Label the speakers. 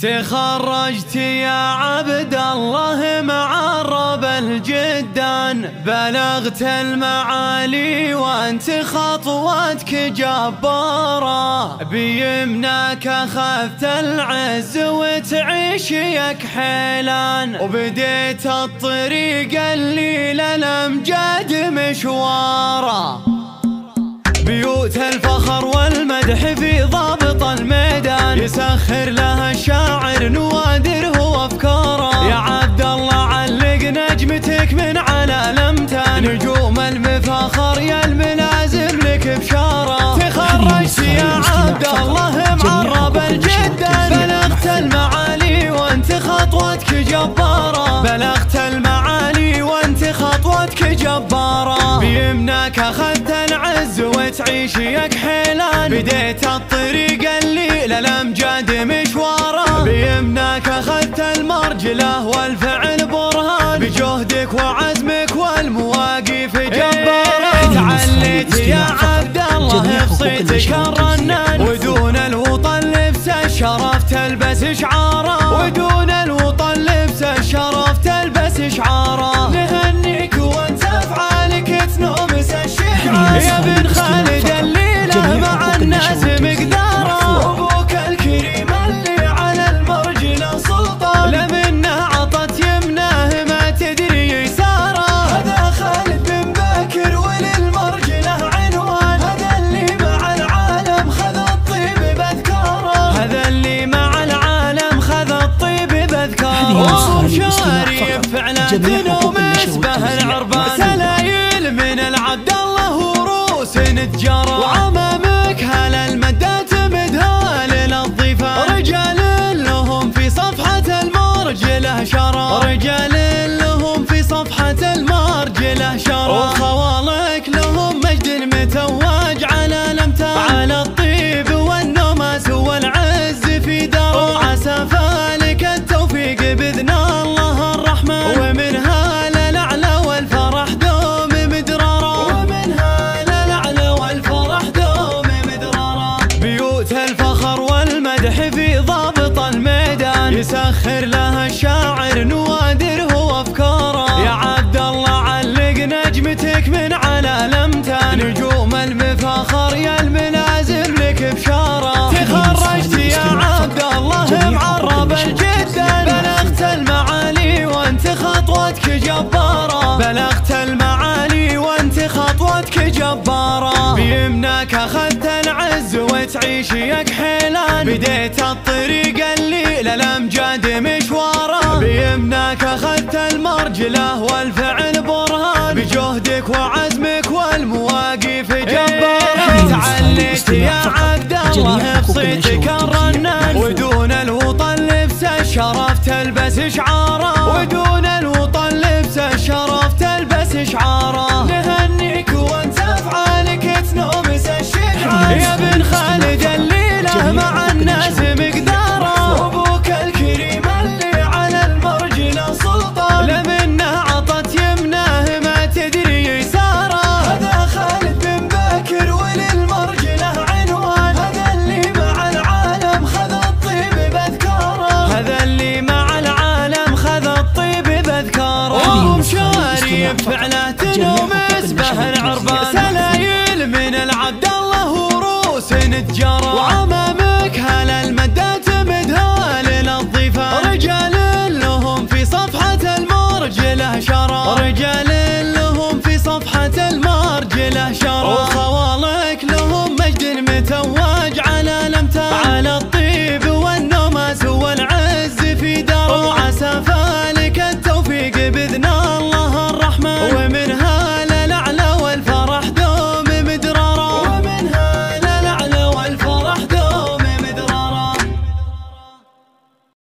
Speaker 1: تخرجت يا عبد الله معرب الجدان، بلغت المعالي وانت خطوتك جبارة، بيمناك اخذت العز وتعيش يكحلان، وبديت الطريق اللي للامجاد مشواره، بيوت الفخر والمدح في ضابط الميدان، يسخر لها الشاعر نوادره وافكاره، يا عبد الله علق نجمتك من على الامتان، نجوم المفاخر يا الملازم لك بشاره، تخرجت يا عبد الله معرب الجدان، بلغت المعالي وانت خطوتك جباره، بلغت المعالي وانت خطوتك جباره، بيمناك اخذت العز وتعيش يكحلان، بديت الطريق اللي للامجاد مشواره، بيمناك اخذت المرجله والفعل برهان، بجهدك وعزمك والمواقف جباره، تعليت يا عبد الله بصيتك الرنان، ودون الوطن لبس الشرف تلبس شعاره، ودون الوطن لبس الشرف تلبس شعاره، نهنيك وانت افعالك تنومس الشعار، يا بن خالد الليله مع الناس مقداره، ابوك الكريم اللي على المرجله سلطان، لمنه عطت يمناه ما تدري يساره، هذا خالد بن بكر وللمرجله عنوان، هذا اللي مع العالم خذ الطيب باذكاره، هذا اللي مع العالم خذ الطيب باذكاره، وهو شاري فعلا تنوم اسبه العربان، سلايل من العبد الله وروس نتجارى، وعمامك هل المدات مدهال للضيفان، رجال لهم في صفحة المرجله شرى، رجال لهم في صفحة المرجله شرى، وخوالك لهم مجد متوج على الامتان، على الطيب والنماس والعز في دار، وعسى فالك التوفيق باذن الله الرحمن، ومنها للأعلى والفرح دوم مدرارا، ومنها للأعلى والفرح دوم مدرارا، بيوت الفخر والمدح في ضابط الميدان، يسخر لها الشاعر نوادره وافكاره، يا عبد الله علق نجمتك من على الامتان، نجوم المفاخر يا الملازم لك بشاره، تخرجت يا عبد الله معرب الجدان، بلغت المعالي وانت خطوتك جباره، بلغت المعالي وانت خطوتك جباره، بيمناك اخذت العز وتعيش يكحلان، بديت الطريق اللي للامجاد مشواره، بيمناك اخذت المرجله والفعل برهان، بجهدك وعزمك والمواقف جباره، تعليت يا عبد الله بصيتك الرنان، ودون الوطن لبس الشرف تلبس شعاره، ودون الوطن لبس الشرف تلبس شعاره، نهنيك وانت افعالك تنومس الشعار، يا بن خالد الليله مع الناس مقداره، وابوك الكريم اللي على المرجله سلطان، لمنه عطت يمناه ما تدري يساره، هذا خالد بن بكر وللمرجله عنوان، هذا اللي مع العالم خذ الطيب باذكاره، هذا اللي مع العالم خذ الطيب باذكاره، وهم شاري فعله تنوم اسبه العربان، سلايل من العبد الله وروس نتجارى، وعمامك هل المدات مدهال للضيفان، رجال لهم في صفحة المرجله شرى، رجال لهم في صفحة المرجله شرى.